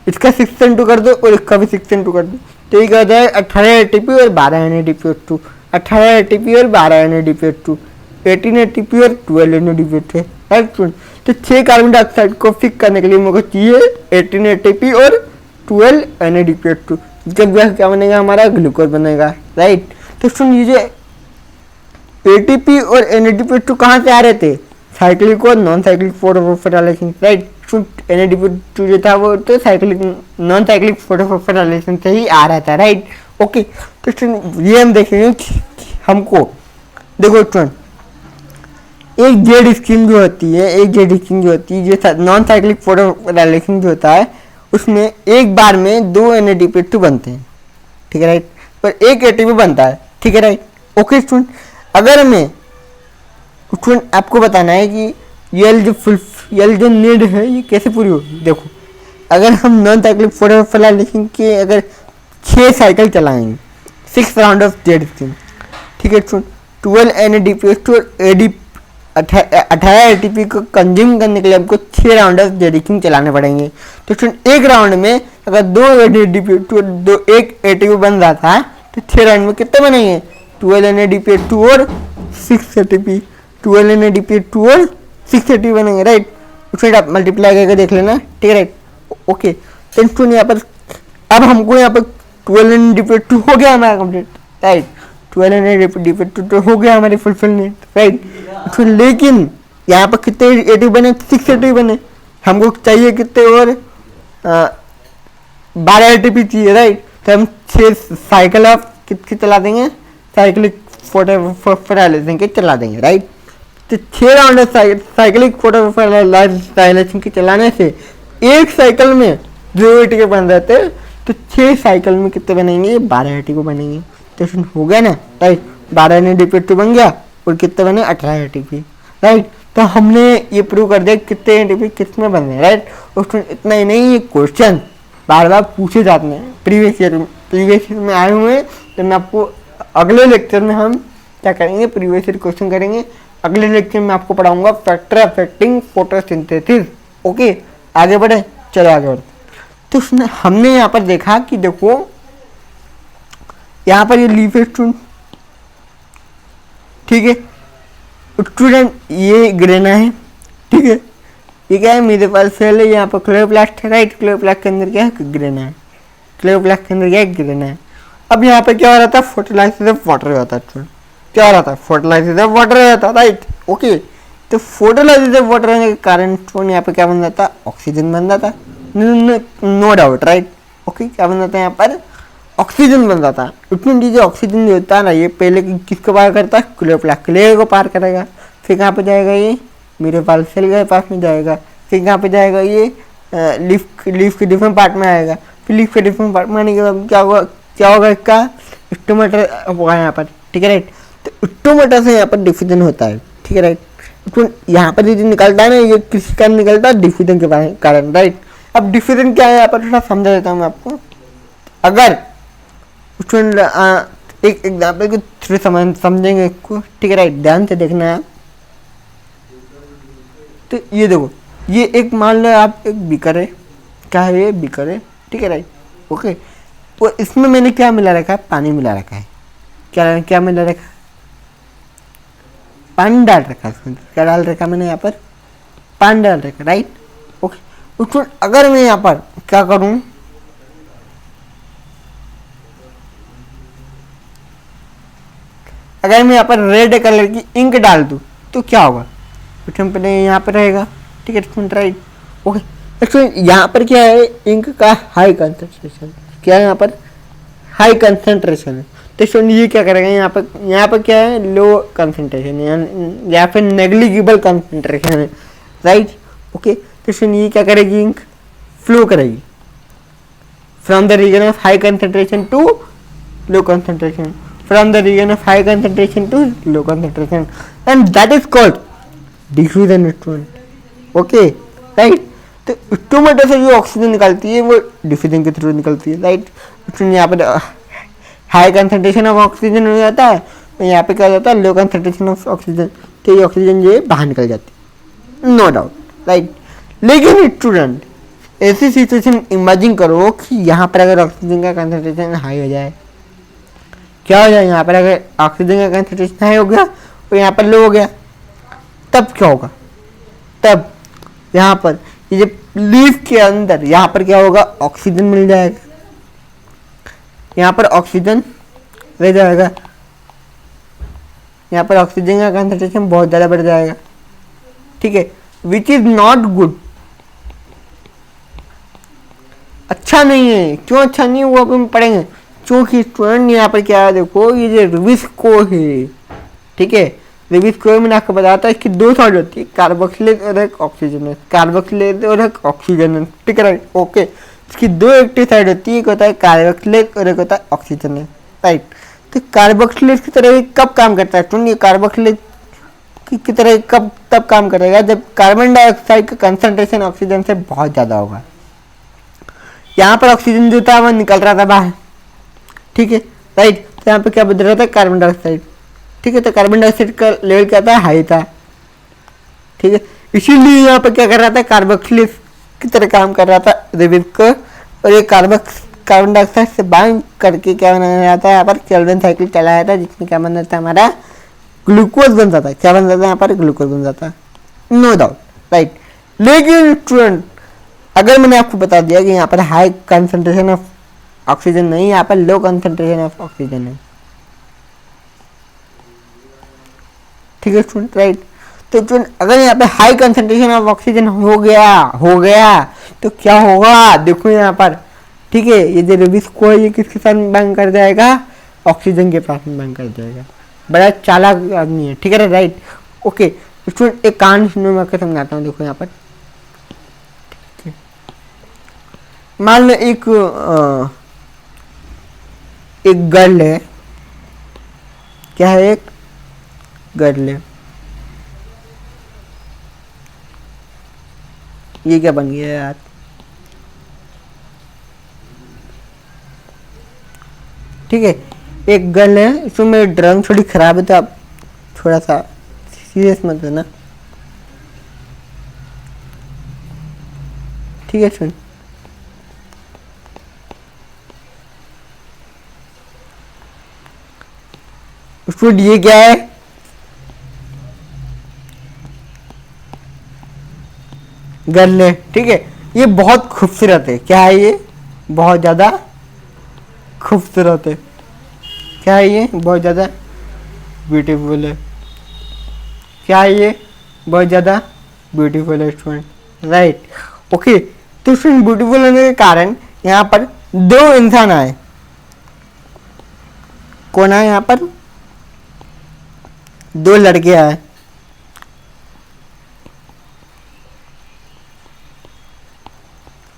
इसका 6 कर दो और इसका भी 6 कर दो तो ये क्या हो जाए? 18 ATP और 12 NADPH2, 18 ATP और 12 NADPH2, 18 ATP और 12 NADPH2 राइट स्टूडेंट। तो 6 कार्बन डाइऑक्साइड को फिक्स करने के लिए मुझे चाहिए 18 ATP और 12 NADPH2। जब क्या बनेगा? हमारा ग्लूकोज बनेगा राइट। तो स्टूडेंट ये ATP और NADPH2 कहाँ से आ रहे थे? साइक्लिक और non cyclic photophosphorylation right. NADPH2 जो था वो तो साइक्लिक नॉन साइक्लिक फोटोफॉस्फोराइलेशन से ही आ रहा था राइट। ओके, तो स्टूडेंट ये हम देखेंगे कि हमको, देखो स्टूडेंट, एक जेड स्कीम जो होती है, जो नॉन साइक्लिक फोटोफॉस्फोराइलेशन जो होता है उसमें एक बार में 2 NADPH2 बनते हैं। ठीक है राइट, पर एक ATP बनता है। ठीक है राइट। ओके स्टूडेंट, अगर मैं स्टूडेंट आपको बताना है कि ये जो नीड है ये कैसे पूरी होगी। देखो, अगर हम नॉन साइक्लिक फोटोफॉस्फोराइलेशन के अगर 6 साइकिल चलाएंगे, 6 राउंड ऑफ जेड स्कीम, ठीक है स्टूडेंट, 12 NADPH2 और 18 ATP को कंज्यूम करने के लिए हमको 6 राउंड ऑफ जेड स्कीम चलाने पड़ेंगे। तो स्टूडेंट एक राउंड में अगर 2 NADPH2 और एक ATP बन रहा था तो 6 राउंड में कितने बनेंगे? 12 NADPH2 और 6 ATP, 12 NADPH2 और 6 ATP बनेंगे राइट। उसमें आप मल्टीप्लाई करके देख लेना। ठीक है राइट। ओके, तो स्टूडेंट यहाँ पर अब हमको यहाँ पर 12 NADPH2 हो गया हमारा कंप्लीट राइट। 12 NADPH2 तो हो गया हमारी फुलफिलमेंट राइट। लेकिन यहाँ पर कितने ATP बने? 6 ATP बने। हमको चाहिए कितने और 12 ATP चाहिए राइट। तो हम 6 साइकिल ऑफ कितने चला देंगे? साइक्लिक फोटोफॉस्फोराइलेशन के चला देंगे राइट। तो 6 राउंड साइक्लिक फोटोफॉस्फोराइलेशन के चलाने से एक साइकिल में 2 ATP बन जाते हैं, तो 6 साइकिल में कितने बनेंगे? 12 ATP बनेंगे। तो हो गया ना राइट, 12 NADPH2 बन गया और कितने बने? 18 ATP राइट। तो हमने ये प्रूव कर दिया कितने ATP किस में बन रहे हैं राइट। उसमें इतना ही नहीं, ये क्वेश्चन बार बार पूछे जाते हैं, प्रीवियस ईयर में आए हुए हैं। तो मैं आपको अगले लेक्चर में हम क्या करेंगे? प्रीवियस ईयर क्वेश्चन करेंगे। अगले लेक्चर में आपको पढ़ाऊंगा फैक्टर अफेक्टिंग फोटोसिंथेसिस। ओके, आगे बढ़े, चलो आगे बढ़े। तो हमने यहाँ पर देखा कि देखो यहाँ पर ये लीफ है स्टूडेंट, ठीक है स्टूडेंट, ये ग्रेना है, ठीक है, ये क्या है मेरे पास सेल है, यहाँ पर क्लोरोप्लास्ट है, राइट, क्लोरोप्लास्ट के अंदर क्या है ग्रेना है, क्लोरोप्लास्ट के अंदर क्या है ग्रेना है। अब यहाँ पे क्या हो रहा था, फर्टिलाइजेशन ऑफ वाटर हो जाता है स्टूडेंट, क्या हो रहा था, फर्टिलाइजेशन ऑफ वाटर हो जाता, राइट, ओके। तो फर्टिलाइजेशन ऑफ वाटर होने के कारण स्टूडेंट यहाँ पे क्या बन जाता, ऑक्सीजन बन जाता, नो डाउट, राइट, ओके, क्या बन जाता है यहाँ पर ऑक्सीजन बन जाता है। इसमें जो ऑक्सीजन जो होता है ना, ये पहले किसको पार करता है, क्लोरोप्लास्ट, क्लेयर को पार करेगा, फिर कहाँ पे जाएगा ये मेरे पास सेल के पास में जाएगा, फिर कहाँ पे जाएगा ये लीफ के डिफरेंट पार्ट में आएगा, फिर लीफ के डिफरेंट पार्ट में आने के बाद क्या होगा इसका स्टोमेटा होगा यहाँ पर, ठीक है राइट। तो स्टोमेटा से यहाँ पर डिफ्यूजन होता है, ठीक है राइट। तो यहाँ पर जो निकलता है ना, ये किस कारण निकलता है, डिफ्यूजन के कारण, राइट। अब डिफ्यूजन क्या है यहाँ पर थोड़ा समझा देता हूँ मैं आपको। अगर स्टूडेंट एक एग्जाम्पल के थ्रू समझेंगे इसको, ठीक है राइट, ध्यान से देखना है। तो ये देखो, ये एक मान लो आप एक बीकर है, क्या है ये बीकर है, ठीक है राइट, ओके। और इसमें मैंने क्या मिला रखा है, पानी मिला रखा है, क्या क्या मिला रखा है, पानी डाल रखा है इसमें, क्या डाल रखा है मैंने यहाँ पर, पानी डाल रखा है, राइट, ओके। उसको अगर मैं यहाँ पर क्या करूँ, अगर मैं यहाँ पर रेड कलर की इंक डाल दूँ तो क्या होगा, पहले यहाँ पर रहेगा, ठीक है स्टूडेंट, राइट, ओके। स्टूडेंट यहाँ पर क्या है, इंक का हाई कंसंट्रेशन, क्या है यहाँ पर हाई कंसंट्रेशन है। तो स्टूडेंट ये क्या करेगा, यहाँ पर क्या है लो कंसंट्रेशन है, या फिर नेग्लिजिबल कंसंट्रेशन है, राइट, ओके। तो स्टूडेंट ये क्या करेगी, इंक फ्लो करेगी from the region of high concentration to low concentration, from the region of high concentration to low concentration, and that is called diffusion student, okay, right। तो स्टोमेटा से जो ऑक्सीजन निकलती है वो डिफ्यूजन के थ्रू निकलती है, राइट। यहाँ पर हाई कंसंट्रेशन ऑफ ऑक्सीजन हो जाता है, तो यहाँ पे क्या हो जाता है लो कंसंट्रेशन ऑफ ऑक्सीजन, तो ये ऑक्सीजन जो है बाहर निकल जाती है, नो डाउट, राइट। लेकिन स्टूडेंट ऐसी सिचुएशन इमेजिन करो कि यहाँ पर अगर ऑक्सीजन का कंसंट्रेशन हाई हो जाए, क्या हो जाए, यहाँ पर अगर ऑक्सीजन का कंसंट्रेशन हाई हो गया और यहाँ पर लो हो गया, तब क्या होगा, तब यहाँ पर ये लीफ के अंदर यहाँ पर क्या होगा, ऑक्सीजन मिल जाएगा, यहाँ पर ऑक्सीजन रह जाएगा, यहाँ पर ऑक्सीजन का कंसंट्रेशन बहुत ज़्यादा बढ़ जाएगा, ठीक है, विच इज नॉट गुड, अच्छा नहीं है। क्यों अच्छा नहीं है वो अपन पढ़ेंगे, क्योंकि स्टूडेंट यहाँ पर क्या है, देखो ये जो रिविस्को है, ठीक है, रिविस्को मैंने आपको बताया इसकी दो साइड होती है, कार्बोक्सिलेज और एक ऑक्सीजन है, कार्बोक्सिलेज और एक ऑक्सीजन है, ठीक है राइट, ओके। इसकी दो एक्टिव साइड होती है, एक होता है कार्बोक्सिलेज और एक होता है ऑक्सीजन है, राइट। तो कार्बोक्सिलेज की तरह कब काम करता है स्टूडेंट, ये कार्बोक्सिलेज की तरह कब तब काम करेगा जब कार्बन डाइऑक्साइड का कंसंट्रेशन ऑक्सीजन से बहुत ज़्यादा होगा। यहाँ पर ऑक्सीजन जो था वो निकल रहा था बाहर, ठीक है राइट, तो यहाँ पे क्या बदल रहा था, कार्बन डाइऑक्साइड, ठीक है। तो कार्बन डाइऑक्साइड का लेवल क्या था, हाई था, ठीक है। इसीलिए यहाँ पे क्या कर रहा था, कार्बोक्सिलेज की तरह काम कर रहा था रिविस्को, और ये कार्बन डाइऑक्साइड से बाइंड करके क्या बनाया जाता है, यहाँ पर केल्विन साइकिल चलाया था, जिसमें क्या बन जाता है हमारा ग्लूकोज बन जाता है, क्या बन जाता है यहाँ पर ग्लूकोज बन जाता है, नो डाउट, राइट। लेकिन स्टूडेंट अगर मैंने आपको बता दिया कि यहाँ पर हाई कंसंट्रेशन ऑफ ऑक्सीजन नहीं, यहाँ पर लो कंसंट्रेशन ऑफ ऑक्सीजन है, ठीक है स्टूडेंट, राइट। तो स्टूडेंट अगर यहाँ पे हाई कंसंट्रेशन ऑफ ऑक्सीजन हो गया तो क्या होगा, देखो यहाँ पर, ठीक है, ये जो रिविस्को है ये किसके साथ बाइंड कर जाएगा, ऑक्सीजन के पास में बाइंड कर जाएगा, बड़ा चालाक आदमी है, ठीक है राइट, ओके। स्टूडेंट एक कहानी सुनो, मैं आपको समझाता हूँ, देखो यहाँ पर मान लो एक गर्ल है, क्या है, एक गर्ल है, ये क्या बन गया यार, ठीक है, एक गर्ल है, इसमें मेरी ड्राइंग थोड़ी खराब है तो आप थोड़ा सा सीरियस मत लेना, ठीक है सुन। स्टूडेंट ये क्या है, गले, ठीक है। ये बहुत खूबसूरत है, क्या है ये, बहुत ज़्यादा खूबसूरत है, क्या है ये, बहुत ज़्यादा ब्यूटीफुल है, क्या है ये, बहुत ज़्यादा ब्यूटीफुल है स्टूडेंट, राइट। ओके, तो स्टूडेंट ब्यूटीफुल होने के कारण यहाँ पर दो इंसान आए, कौन आए यहाँ पर, दो लड़के आए,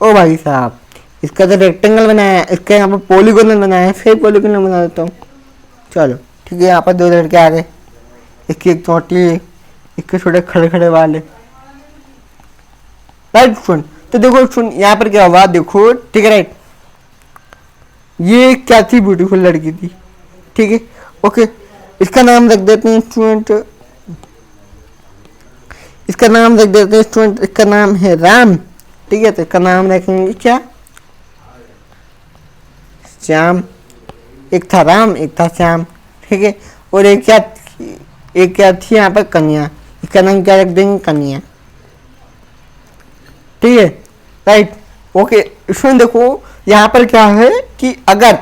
ओ भाई साहब, इसका तो रेक्टेंगल बनाया है, इसका यहाँ पर पॉलीगोनल बनाया है, फिर पॉलीगोनल बना देता हूँ। चलो ठीक है, यहाँ पर दो लड़के आ गए, इसकी एक चोटी, इसके छोटे खड़े खड़े बाल है, राइट सुन। तो देखो सुन, यहाँ पर क्या हुआ देखो, ठीक है राइट। ये क्या थी, ब्यूटीफुल लड़की थी, ठीक है। ओके, इसका नाम रख देते हैं स्टूडेंट, इसका नाम रख देते हैं स्टूडेंट, इसका नाम है राम, ठीक है। तो इसका नाम रखेंगे क्या, श्याम। एक था राम, एक था श्याम, ठीक है। और एक क्या थी यहाँ पर, कन्या, इसका नाम क्या रख देंगे, कन्या, ठीक है, राइट। ओके, इसमें देखो यहाँ पर क्या है कि अगर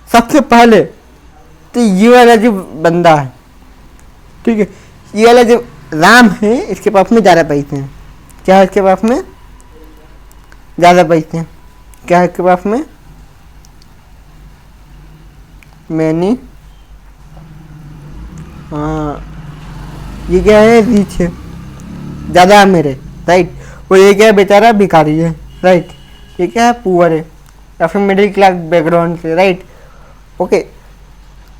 सबसे पहले तो ये वाला जो बंदा है, ठीक है, ये वाला जो राम है, इसके पास में ज़्यादा पैसे हैं, क्या है इसके पास में, ज़्यादा पैसे हैं, क्या है इसके पास में, मैंने, हाँ ये क्या है, रिच है, ज़्यादा है मेरे, राइट। और ये क्या है, बेचारा भिखारी है, राइट। ये क्या है, पुअर है, या फिर मिडिल क्लास बैकग्राउंड से, राइट। ओके,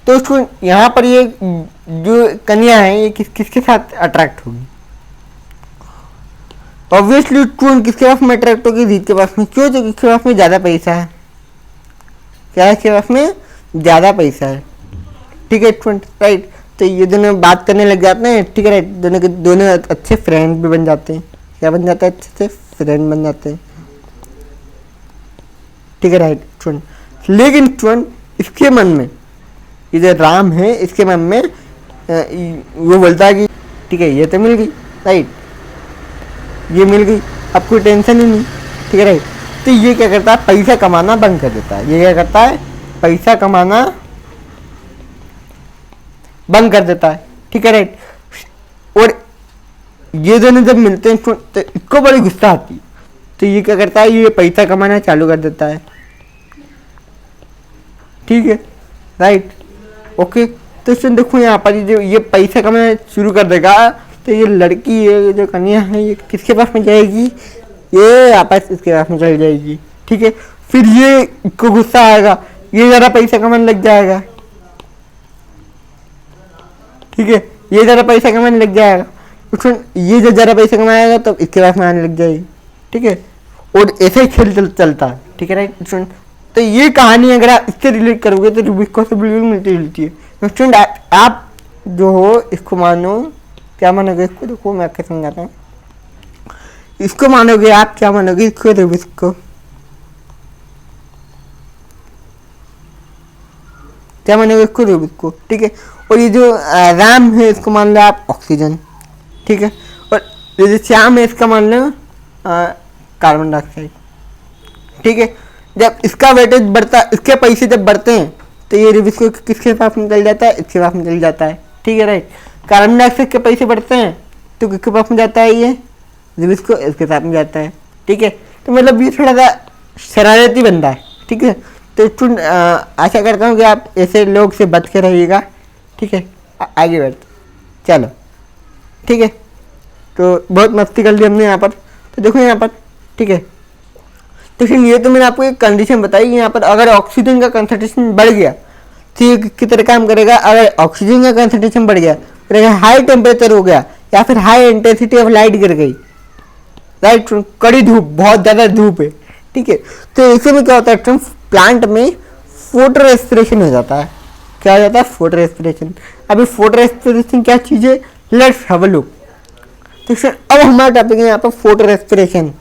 तो उसको यहाँ पर ये जो कन्या है, ये किसके साथ अट्रैक्ट होगी, ऑब्वियसली कौन किसके पास में अट्रैक्ट होगी, रिच के पास में, क्यों, तो किसके पास में ज़्यादा पैसा है, क्या है, इसके पास में ज़्यादा पैसा है, ठीक है स्टूडेंट, राइट। तो ये दोनों बात करने लग जाते हैं, ठीक है राइट, दोनों के दोनों अच्छे फ्रेंड भी बन जाते हैं, क्या बन जाता है, अच्छे से फ्रेंड बन जाते हैं, ठीक है राइट स्टूडेंट। लेकिन स्टूडेंट इसके मन में, ये जो राम है, इसके मन में वो बोलता है कि ठीक है, ये तो मिल गई, राइट, ये मिल गई, अब कोई टेंशन ही नहीं, ठीक है राइट। तो ये क्या करता है, पैसा कमाना बंद कर देता है, ये क्या करता है, पैसा कमाना बंद कर देता है, ठीक है राइट। और ये दोनों जब मिलते हैं तो इसको बड़ी गुस्सा आती है, तो ये क्या करता है, ये पैसा कमाना चालू कर देता है, ठीक है राइट। ओके, तो इसमें देखो यहाँ पर जो ये पैसा कमाना शुरू कर देगा, तो ये लड़की है, ये जो कन्या है, ये किसके पास में जाएगी, ये आपस इसके पास में चली जाएगी, ठीक है। फिर ये को गुस्सा आएगा, ये ज़रा पैसा कमाने लग जाएगा, ठीक है, ये ज़रा पैसा कमाने लग जाएगा, उसमें ये जो ज़रा पैसा कमाएगा तो इसके पास में आने लग जाएगी, ठीक है। और ऐसे ही खेल चलता है, ठीक है राइट स्टूडेंट। तो ये कहानी अगर आप इससे रिलेट करोगे तो रूबिको से बिल्कुल मिलती जुलती है स्टूडेंट। आप जो हो इसको मानो, क्या मानोगे इसको, देखो मैं क्या समझाता हूँ, इसको मानोगे आप, क्या मानोगे इसको, रूबिको क्या मानोगे इसको, रूबिको, ठीक है। और ये जो राम है, इसको मान लो आप ऑक्सीजन, ठीक है। और ये जो श्याम है, इसका मान लो कार्बन डाइऑक्साइड, ठीक है। जब इसका वेटेज बढ़ता, इसके पैसे जब बढ़ते हैं, तो ये रूबिको किसके पास निकल जाता है, इसके पास निकल जाता है, ठीक है राइट। कार्बन डाइऑक्साइड के पैसे बढ़ते हैं तो किसके पास में जाता है, ये रूबिको इसके साथ में जाता है, ठीक है। तो मतलब ये थोड़ा सा शरारती बंदा है, ठीक है। तो आशा करता हूँ कि आप ऐसे लोग से बच के रहिएगा, ठीक है। आगे बढ़ते चलो, ठीक है। तो बहुत मस्ती कर ली हमने यहाँ पर, तो देखो यहाँ पर, ठीक है। तो फिर ये तो मैंने आपको एक कंडीशन बताई, यहाँ पर अगर ऑक्सीजन का कंसंट्रेशन बढ़ गया तो ये किस तरह काम करेगा, अगर ऑक्सीजन का कंसंट्रेशन बढ़ गया, फिर अगर हाई टेम्परेचर हो गया या फिर हाई इंटेंसिटी ऑफ लाइट गिर गई, राइट, कड़ी धूप, बहुत ज़्यादा धूप है, ठीक है। तो इससे में क्या होता है, प्लांट में फोटो रेस्पिरेशन हो जाता है, क्या हो जाता है, फोटो रेस्पिरेशन। अभी फोटो रेस्पिरेशन क्या चीज़ है, लेट्स हैव अ लुक। तो अब हमारा टॉपिक है यहाँ पर फोटो रेस्पिरेशन,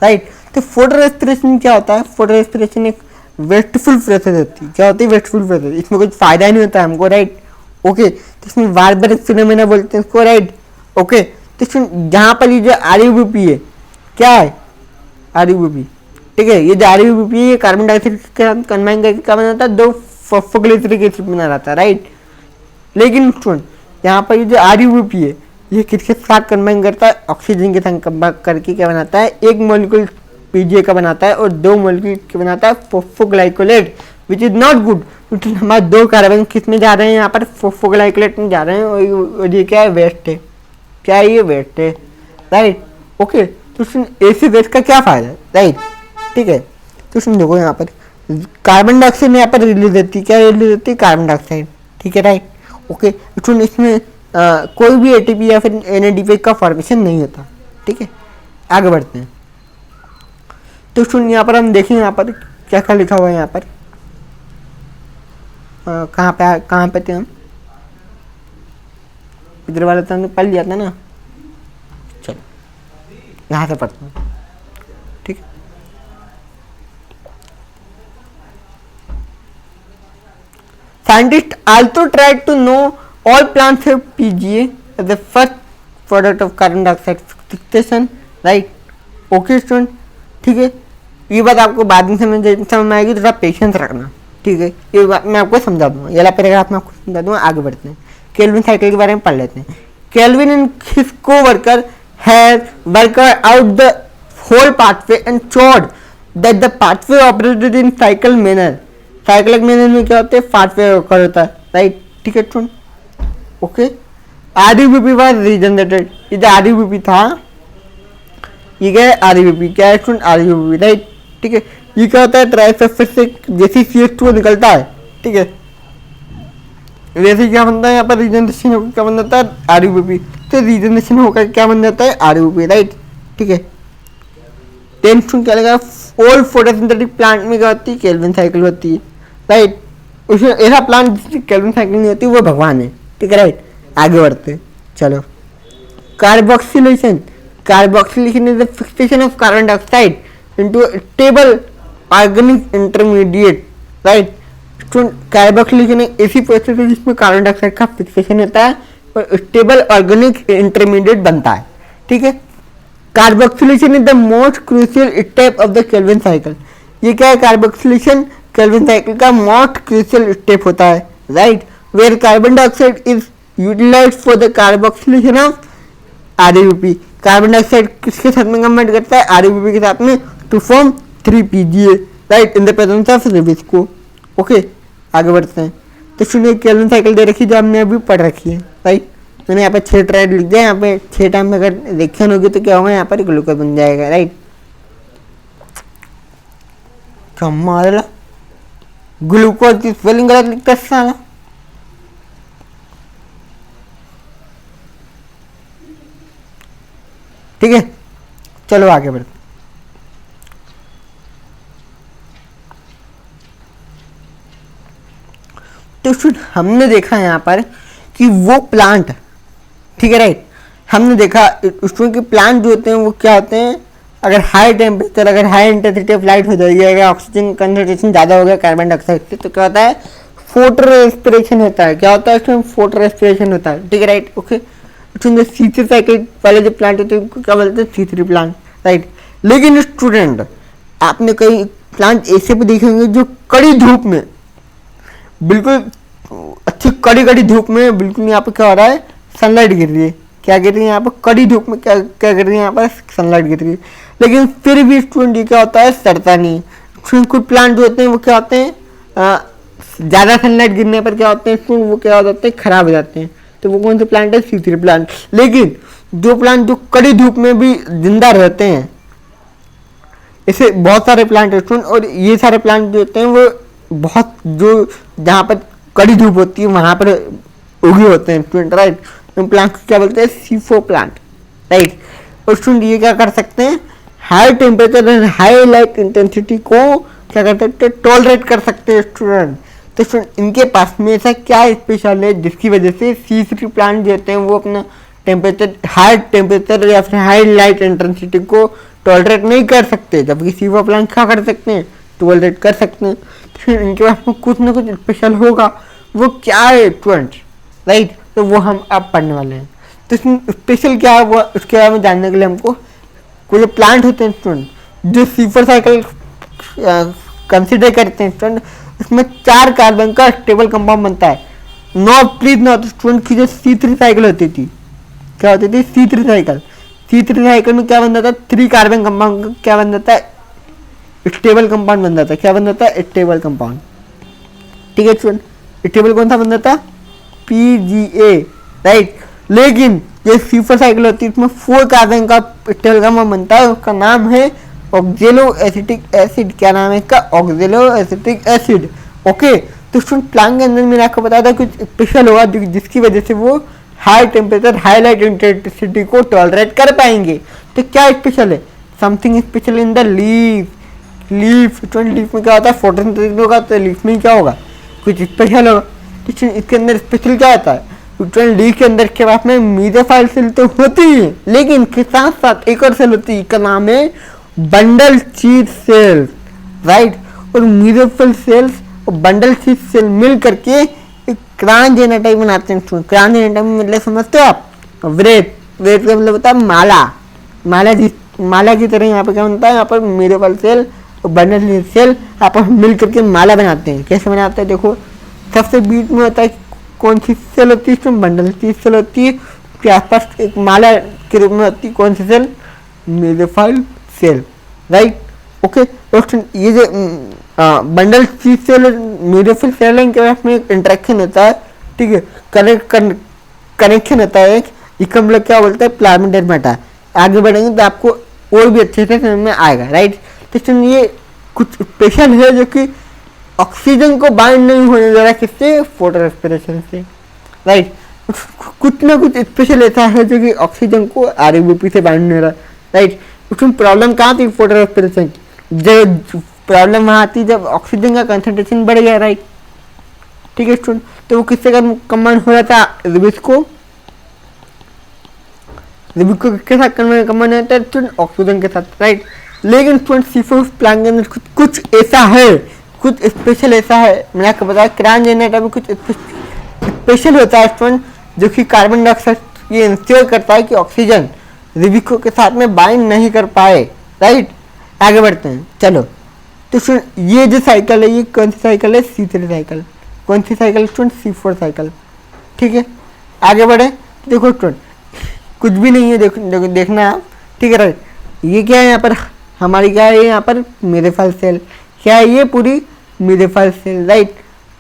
राइट। तो फोटो रेस्पिरेशन क्या होता है, फोटो रेस्पिरेशन एक वेस्टफुल प्रोसेस होती है, क्या होती है, वेस्टफुल प्रोसेस, इसमें कुछ फ़ायदा नहीं होता है हमको, राइट। ओके, तो इसमें बारबेरिक फिनोमेना बोलते हैं इसको, राइट। ओके, तो इसमें जहाँ पर ये जो RUBP है, क्या है RUBP, ठीक है, ये जो RUBP है कार्बन डाइऑक्साइड के साथ कंबाइन करके क्या बनाता है, 2 फॉस्फोग्लिसरिक एसिड बना रहता है, राइट। लेकिन स्टूडेंट यहाँ पर ये जो RUBP है ये किसके साथ कंबाइन करता है, ऑक्सीजन के साथ कंबाइन करके क्या बनाता है, एक मॉलिक्यूल PGA का बनाता है और 2 मॉलिक्यूल के बनाता है phosphoglycolate, which is not good, क्योंकि हमारे 2 कार्बन किस में जा रहे हैं, यहाँ पर फॉस्फोग्लाइकोलेट में जा रहे हैं, और ये क्या है, वेस्ट है, क्या है ये, वेस्ट है, राइट। ओके, तो ऐसे वेस्ट का क्या फायदा है, राइट, ठीक है। तो सुन देखो यहाँ पर कार्बन डाइऑक्साइड यहाँ पर रिलीज होती है, क्या रिलीज होती है, कार्बन डाइऑक्साइड, ठीक है, राइट। ओके, सुन इसमें कोई भी ATP या फिर NADP का फॉर्मेशन नहीं होता, ठीक है। आगे बढ़ते हैं, तो सुन यहाँ पर हम देखें, यहाँ पर क्या क्या लिखा हुआ है, यहाँ पर कहाँ पे थे हम, इधर वाला तो हमने पढ़ लिया था ना, चलो यहाँ से पढ़ते हैं, ठीक है। Scientists also tried to know all plants have PGA as the first product of carbon dioxide fixation, right? Okay student, ठीक है, ये बात आपको बाद में समझ में आएगी, थोड़ा पेशेंस रखना, ठीक है। ये बात मैं आपको समझा दूंगा, ये पैराग्राफ मैं आपको समझा दूंगा। आगे बढ़ते हैं, केल्विन साइकिल के बारे में पढ़ लेते हैं। Kelvin and his co-worker have worked out the whole pathway and showed that the pathway operated in cycle manner, cyclic manner में क्या होता है, पाथवे ओकर होता है, राइट, ठीक है सुन। ओके, RUBP वाज रीजनरेटेड, ये जो RUBP था, ये क्या है, RUBP क्या है सुन, RUBP, राइट, ठीक है। ये क्या होता है, ट्राइसल्फेट से जैसे CH2 निकलता है, ठीक है, वैसे क्या बनता है, यहाँ पर रीजनरेशन होकर क्या बन जाता है, RUBP, तो रीजनरेशन होकर क्या बन जाता है, RUBP, राइट, ठीक है। टेंशन क्या लगा, ऑल फोटोसिंथेटिक प्लांट में क्या होती है, केल्विन साइकिल होती है, राइट। उसमें ऐसा प्लांट जिसकी केल्विन साइकिल नहीं होती वो भगवान है, ठीक है, राइट। आगे बढ़ते हैं, चलो। Carboxylation, carboxylation is the fixation of carbon dioxide into stable organic intermediate, right. Carboxylation एक ऐसी प्रोसेस है जिसमें कार्बन डाइऑक्साइड का फिक्सेशन होता है और स्टेबल ऑर्गेनिक इंटरमीडिएट बनता है, ठीक है। Carboxylation is the most crucial step of the Calvin cycle, ये क्या है, कार्बोक्सिलेशन केल्विन साइकिल का मोस्ट क्रूशियल स्टेप होता है, right, where carbon dioxide is utilised for the carboxylation of RUBP। Carbon dioxide किसके साथ में कंबाइन करता है, RUBP के साथ में, to form 3 PGA, right, in the presence of Rubisco. Okay, आगे बढ़ते हैं, तो सुनिए केल्विन साइकिल दे रखी जो हमने अभी पढ़ रखी है, राइट। मैंने यहाँ पे 6 ट्राइड लिख दिया, यहाँ पे 6 टाइम में अगर रिएक्शन होगी तो क्या होगा, यहाँ पर ग्लूकोज बन जाएगा, राइट। कमाल, ग्लूकोज की स्पेलिंग गलत लिखता है साला, ठीक है। चलो आगे बढ़ते, तो शुड हमने देखा यहाँ पर कि वो प्लांट, ठीक है, राइट, हमने देखा उसमें कि प्लांट जो होते हैं वो क्या होते हैं, अगर हाई टेम्परेचर, अगर हाई इंटेंसिटी ऑफ लाइट हो जाएगी, अगर ऑक्सीजन कंसंट्रेशन ज़्यादा हो गया कार्बन डाइऑक्साइड से, तो क्या होता है, फोटो रेस्पिरेशन होता है, क्या होता है उसमें, फोटो रेस्पिरेशन होता है, ठीक है, राइट। ओके, उसमें C3 साइकिल वाले जो प्लांट होते हैं उनको क्या बोलते हैं, C3 प्लांट, राइट। लेकिन स्टूडेंट आपने कई प्लांट ऐसे भी देखे होंगे जो कड़ी धूप में, बिल्कुल अच्छी कड़ी कड़ी धूप में, बिल्कुल यहाँ पर क्या हो रहा है, सनलाइट गिर रही है, क्या गिर रही है यहाँ पर, कड़ी धूप में क्या क्या गिर रही है, यहाँ पर सनलाइट गिर रही है, लेकिन फिर भी स्टूडेंट ये क्या होता है, सड़ता नहीं है। कुछ प्लांट जो होते हैं वो क्या होते हैं, ज़्यादा सनलाइट गिरने पर क्या होते हैं, वो क्या हो जाते हैं, खराब हो जाते हैं, तो वो कौन से प्लांट है, C3 प्लांट। लेकिन जो प्लांट जो कड़ी धूप में भी जिंदा रहते हैं, ऐसे बहुत सारे प्लांट हैं, और ये सारे प्लांट जो होते हैं वो बहुत, जो जहाँ पर कड़ी धूप होती है वहाँ पर उगे होते हैं स्टूडेंट, राइट। तो प्लांट को क्या बोलते हैं, C4 प्लांट, राइट। और स्टूडेंट ये क्या कर सकते हैं, high temperature and high light intensity को क्या कर सकते हैं, टॉलरेट कर सकते हैं स्टूडेंट। तो स्टूडेंट इनके पास में ऐसा क्या स्पेशल है जिसकी वजह से C3 प्लांट जो होते हैं वो अपना टेम्परेचर, हाई टेम्परेचर या फिर हाई लाइट इंटेंसिटी को टॉलरेट नहीं कर सकते, जबकि C4 प्लांट क्या कर सकते हैं, टॉलरेट कर सकते हैं। फिर इनके पास में कुछ ना कुछ स्पेशल होगा, वो क्या है स्टूडेंट, राइट, तो वो हम अब पढ़ने वाले हैं। तो इसमें स्पेशल क्या है वो उसके बारे में जानने के लिए हमको वो जो प्लांट होते हैं स्टूडेंट, जो सुपर साइकिल कंसिडर करते हैं स्टूडेंट, उसमें 4 कार्बन का स्टेबल कंपाउंड बनता है। नॉट प्लीज नॉट स्टूडेंट की जो C3 साइकिल होती थी, क्या होती थी C3 साइकिल, C3 साइकिल में क्या बन जाता है 3 कार्बन कंपाउंड, क्या बन जाता है स्टेबल कंपाउंड बन जाता है। क्या बन जाता है स्टेबल कंपाउंड, ठीक है स्टूडेंट। स्टेबल कौन सा बन जाता है PGA, राइट। लेकिन ये सुपर साइकिल होती है इसमें 4 कार्बन का स्टेबल कंपाउंड बनता है, उसका नाम है ऑक्जेलो एसिटिक एसिड। क्या नाम है इसका, ऑक्जेलो एसिटिक एसिड। ओके, तो स्टूडेंट प्लांट के अंदर मैंने आपको बताया था कुछ स्पेशल होगा जिसकी वजह से वो high temperature high light intensity को टॉलरेट कर पाएंगे। तो क्या स्पेशल है, something special in the leaf. Leaf में क्या होता है फोटोसिंथेसिस होगा, तो लीफ में क्या होगा कुछ स्पेशल होगा। इसके अंदर स्पेशल क्या होता है, लीफ के अंदर के पास में मीजोफाइल सेल तो होती है, लेकिन इसके साथ साथ एक और सेल होती है, इसका नाम है बंडल शीथ सेल, राइट। और मीजोफाइल सेल्स और बंडल शीथ सेल मिल करके एक क्रांच जेनोटाइप बनाते हैं। क्रांच जेनोटाइप मतलब समझते हो आप, व्रेत, व्रेत का मतलब होता है माला की तरह यहाँ पे क्या बनता है, यहाँ पर मीजोफाइल सेल और बंडल शीथ सेल आपस में मिल करके माला बनाते हैं। कैसे बनाते हैं देखो, सबसे बीच में होता है कौन सी सेल होती है, इसमें बंडल शीथ सेल होती है, उसके आसपास एक माला के रूप में होती है कौन सी cell, mesophyll cell, right. Okay, ये जो बंडल शीथ सेल और मेसोफाइल सेल है, इनके बीच में एक इंटरेक्शन होता है, ठीक है, कनेक्शन होता है एक, इसका मतलब क्या बोलते हैं प्लाज्मेडेर्माटा। आगे बढ़ेंगे तो आपको और भी अच्छे से समझ में आएगा, राइट। तो ये कुछ स्पेशल है जो कि ऑक्सीजन को बाइंड नहीं होने दे रहा, किससे, फोटो रेस्पिरेशन से, राइट। कुछ ना कुछ स्पेशल ऐसा है जो कि ऑक्सीजन को RUBP से बाइंड नहीं हो रहा, राइट। उसमें प्रॉब्लम कहाँ थी फोटो रेस्पिरेशन की, जब प्रॉब्लम वहाँ आती जब ऑक्सीजन का कंसंट्रेशन बढ़ गया, राइट, ठीक है स्टूडेंट। तो वो किससे कंबाइन हो रहा था, रिबिस्को के साथ कंबाइन होता है स्टूडेंट, ऑक्सीजन के साथ, राइट। लेकिन स्टूडेंट C4 प्लांट के अंदर कुछ ऐसा है, कुछ स्पेशल ऐसा है, मैंने आपको बताया क्रांच जेनरेटर में कुछ स्पेशल होता है स्टूडेंट, जो कि कार्बन डाइऑक्साइड ये इंश्योर करता है कि ऑक्सीजन रिबिको के साथ में बाइंड नहीं कर पाए, राइट। आगे बढ़ते हैं, चलो। तो स्टूडेंट ये जो साइकिल है, ये कौन सी साइकिल है, C3 साइकिल। कौन सी साइकिल स्टूडेंट, C4 साइकिल, ठीक है। आगे बढ़े, देखो स्टूडेंट कुछ भी नहीं है, देखना आप, ठीक है, राइट। ये क्या है यहाँ पर, हमारी क्या है यहाँ पर मेसोफाइल सेल, क्या है ये पूरी मेसोफाइल सेल, राइट।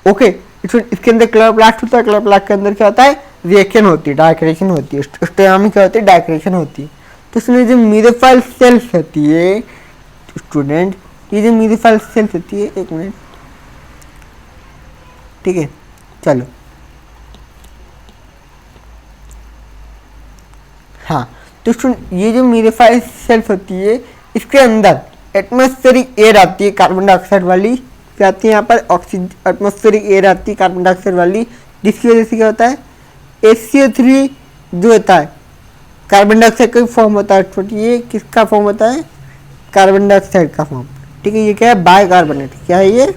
ओके, इसके अंदर क्लोरोप्लास्ट होता है, क्लोरोप्लास्ट के अंदर क्या होता है रिएक्शन होती है, डायक्रेशन होती है, स्टेम में क्या होती है डायक्रेशन होती है। तो इसमें जो मेसोफाइल सेल्स होती है स्टूडेंट, ये जो मेसोफाइल सेल्स होती है, एक मिनट, ठीक है, चलो, हाँ। तो स्टूडेंट ये जो मेसोफाइल सेल्स होती है, इसके अंदर एटमॉस्फेरिक एयर आती है कार्बन डाइऑक्साइड वाली, क्या आती है यहाँ पर ऑक्सीजन, एटमॉस्फेरिक एयर आती है कार्बन डाइऑक्साइड वाली, जिसकी वजह से क्या होता है HCO3 जो होता है कार्बन डाइऑक्साइड का फॉर्म होता है, ये किसका फॉर्म होता है, कार्बन डाइऑक्साइड का फॉर्म, ठीक है। ये क्या है बाइकार्बोनेट, क्या है ये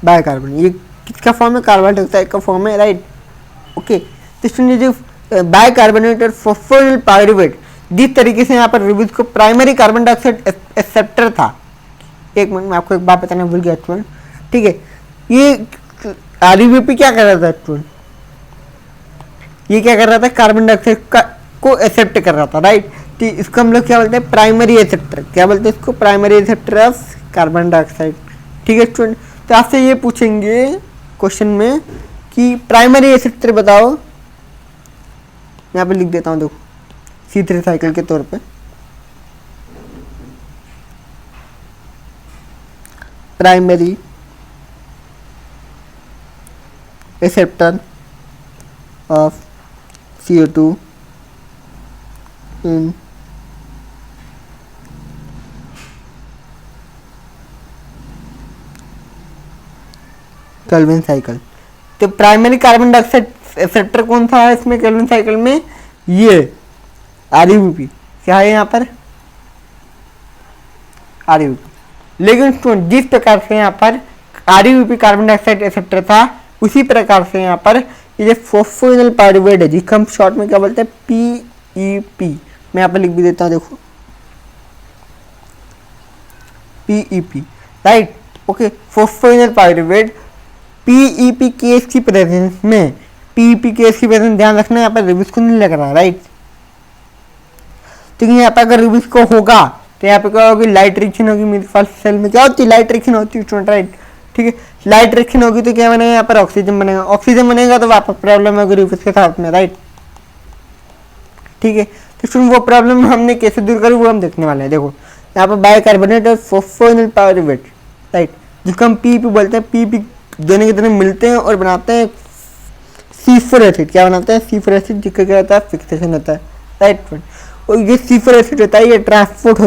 बाइकार्बोनेट, ये किसका फॉर्म है, कार्बन डाइऑक्साइड का फॉर्म है, राइट। ओके, तो इसमें जो बाइकार्बोनेट और फॉस्फोरिल पायरुवेट, जिस तरीके से यहाँ पर रिबिस को प्राइमरी कार्बन डाइऑक्साइड एक्सेप्टर था, एक मिनट में आपको एक बात बताना भूल गया स्टूडेंट, ठीक है। ये RUBP क्या कर रहा था स्टूडेंट, ये क्या कर रहा था कार्बन डाइऑक्साइड को एक्सेप्ट कर रहा था, राइट। तो इसको हम लोग क्या बोलते हैं प्राइमरी एक्सेप्टर, क्या बोलते हैं इसको primary acceptor of carbon dioxide, ठीक है स्टूडेंट। तो आपसे ये पूछेंगे क्वेश्चन में कि प्राइमरी एक्सेप्टर बताओ, यहाँ पे लिख देता हूँ, देखो C3 साइकिल के तौर पे primary acceptor of CO2 in Calvin cycle. तो प्राइमरी कार्बन डाइऑक्साइड एक्सेप्टर कौन सा है इसमें केल्विन साइकिल में, ये RUBP, क्या है यहाँ पर RUBP। लेकिन जिस प्रकार से यहाँ पर RUBP कार्बन डाइऑक्साइड एक्सेप्टर था, उसी प्रकार से यहाँ पर ये फॉस्फोइनल पायरुवेट है जिसको हम शॉर्ट में क्या बोलते हैं, PEP। मैं यहाँ पर लिख भी देता हूँ, देखो PEP, right. Okay, phosphoenol pyruvate PEP case की प्रेजेंस में, PEP केस की प्रेजेंस ध्यान रखना, यहाँ पर रिबिस को नहीं लग रहा, राइट। तो यहाँ पर अगर रिबिस को होगा तो यहाँ पे क्या होगी, लाइट रिएक्शन होगी। मेरे पास सेल में क्या होती है, लाइट रिएक्शन होती है स्टूडेंट, राइट। ठीक है, लाइट रिएक्शन होगी तो क्या बनेगा, यहाँ पर ऑक्सीजन बनेगा। ऑक्सीजन बनेगा तो वापस प्रॉब्लम होगी रिबिस के साथ में, राइट। ठीक है, तो स्टूडेंट वो प्रॉब्लम हमने कैसे दूर करी वो हम देखने वाले हैं। देखो यहाँ पर बाइकार्बोनेट और फॉस्फोइनल पायरुवेट, राइट, जिसको हम PEP बोलते हैं। PEP दोनों के दोनों मिलते हैं और बनाते हैं C4 एसिड। क्या बनाते हैं, C4 एसिड, जिसका क्या होता है, फिक्सेशन होता है, राइट। और ये C4 एसिड होता है, ये ट्रांसपोर्ट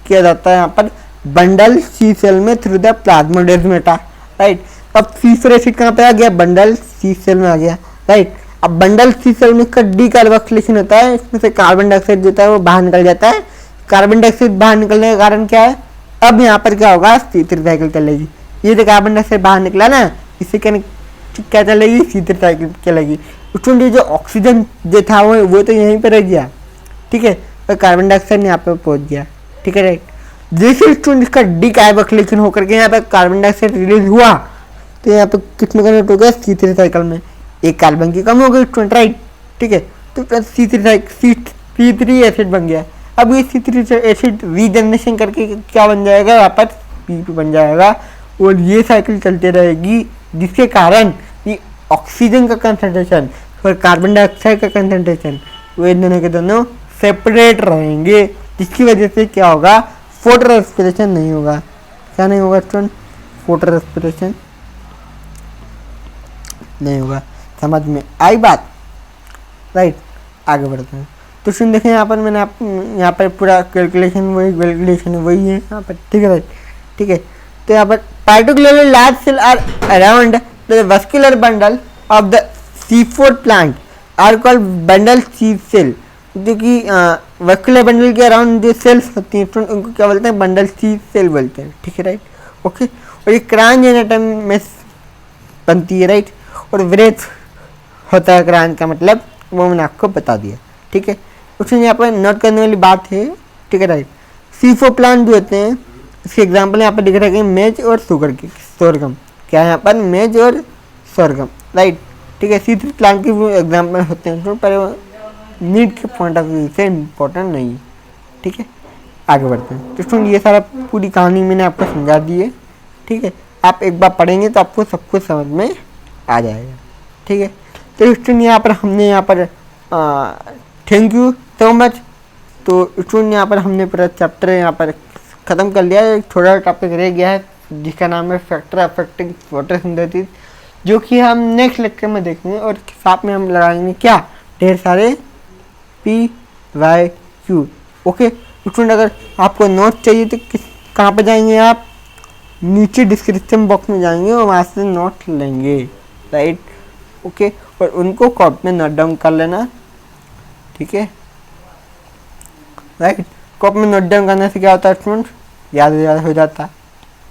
किया जाता है यहाँ पर बंडल C सेल में थ्रू द प्लाज्मोडेस्माटा, राइट। अब C4 एसिड कहाँ पे आ गया, बंडल C सेल में आ गया, राइट। अब बंडल C सेल में इसका डीकार्बोक्सिलेशन होता है, इसमें से कार्बन डाइऑक्साइड जो होता है वो बाहर निकल जाता है। कार्बन डाइऑक्साइड बाहर निकलने का कारण क्या है, अब यहाँ पर क्या होगा, C3 साइकिल चलेगी। ये तो कार्बन डाइऑक्साइड बाहर निकला ना, इससे क्या चलेगी, C3 साइकिल चलेगी। उसमें ये जो ऑक्सीजन जो था वो तो यहीं पर रह गया, ठीक है, तो कार्बन डाइऑक्साइड यहाँ पे पहुंच गया, ठीक है, राइट। जैसे स्टूडेंट इसका डीकार्बोक्सिलेशन होकर के यहाँ पे कार्बन डाइऑक्साइड रिलीज हुआ तो यहाँ पे कितने कन्वर्ट हो गया, C3 साइकिल में। एक कार्बन की कम हो गई स्टूडेंट, राइट। ठीक है, तो C3 एसिड बन गया। अब ये C3 एसिड रीजनरेशन करके क्या बन जाएगा, यहाँ पर PP बन जाएगा और ये साइकिल चलती रहेगी, जिसके कारण ये ऑक्सीजन का कंसंट्रेशन और कार्बन डाइऑक्साइड का कंसंट्रेशन वो दोनों के दोनों सेपरेट रहेंगे, जिसकी वजह से क्या होगा, फोटो रेस्पिरेशन नहीं होगा। क्या नहीं होगा स्टूडेंट, फोटो रेस्पिरेशन नहीं होगा। समझ में आई बात, राइट। आगे बढ़ते हैं तो सुन देखें, यहाँ पर मैंने यहाँ पर पूरा कैलकुलेशन वही है यहाँ पर, ठीक है, राइट। ठीक है, तो यहाँ पर particularly large cell are around the vascular bundle of the C4 plant are called bundle C cell। जो कि वस्कुलर बंडल के अराउंड जो सेल्स होती हैं उनको क्या बोलते हैं, बंडल C सेल बोलते हैं, ठीक है, राइट। ओके, और ये क्रांच एनाटम में बनती है, राइट। और ब्रेथ होता है क्रांच का मतलब, वो मैंने आपको बता दिया, ठीक है। उसमें यहाँ पर नोट करने वाली बात है, ठीक है, राइट। C4 प्लांट जो होते हैं, इसके एग्जाम्पल यहाँ पर दिख रहे हैं मेज और सोरगम। क्या है यहाँ पर, मेज और सोरगम, राइट। ठीक है, C3 प्लांट के वो एग्जाम्पल होते हैं, पर नीड के पॉइंट ऑफ व्यू से इम्पोर्टेंट नहीं है, ठीक है। आगे बढ़ते हैं तो स्टूडेंट ये सारा पूरी कहानी मैंने आपको समझा दी है, ठीक है। आप एक बार पढ़ेंगे तो आपको सब कुछ समझ में आ जाएगा, ठीक है। तो स्टूडेंट यहाँ पर हमने यहाँ पर थैंक यू सो मच। तो स्टूडेंट यहाँ पर हमने पूरा चैप्टर यहाँ पर ख़त्म कर लिया है। एक थोड़ा टॉपिक रह गया है जिसका नाम है फैक्टर अफेक्टिंग फोटोसिंथेसिस, जो कि हम नेक्स्ट लेक्चर में देखेंगे। और साथ में हम लगाएंगे क्या, ढेर सारे PYQ। ओके स्टूडेंट, अगर आपको नोट चाहिए तो कहाँ पे जाएंगे आप, नीचे डिस्क्रिप्शन बॉक्स में जाएंगे और वहाँ से नोट लेंगे, राइट। ओके, और उनको कॉपी में नोट डाउन कर लेना, ठीक है, राइट। कॉपी में नोट डाउन करने से क्या होता है स्टूडेंट, याद हो जाता है।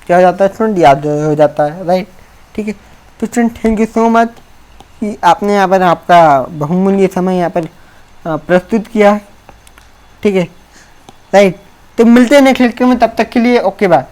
क्या हो जाता है स्टूडेंट, याद हो जाता है, राइट। ठीक है, तो student thank you so much कि आपने यहाँ पर आपका बहुमूल्य समय यहाँ पर प्रस्तुत किया है, ठीक है, राइट। तो मिलते हैं नेक्स्ट लेक्चर में, तब तक के लिए ओके बाय।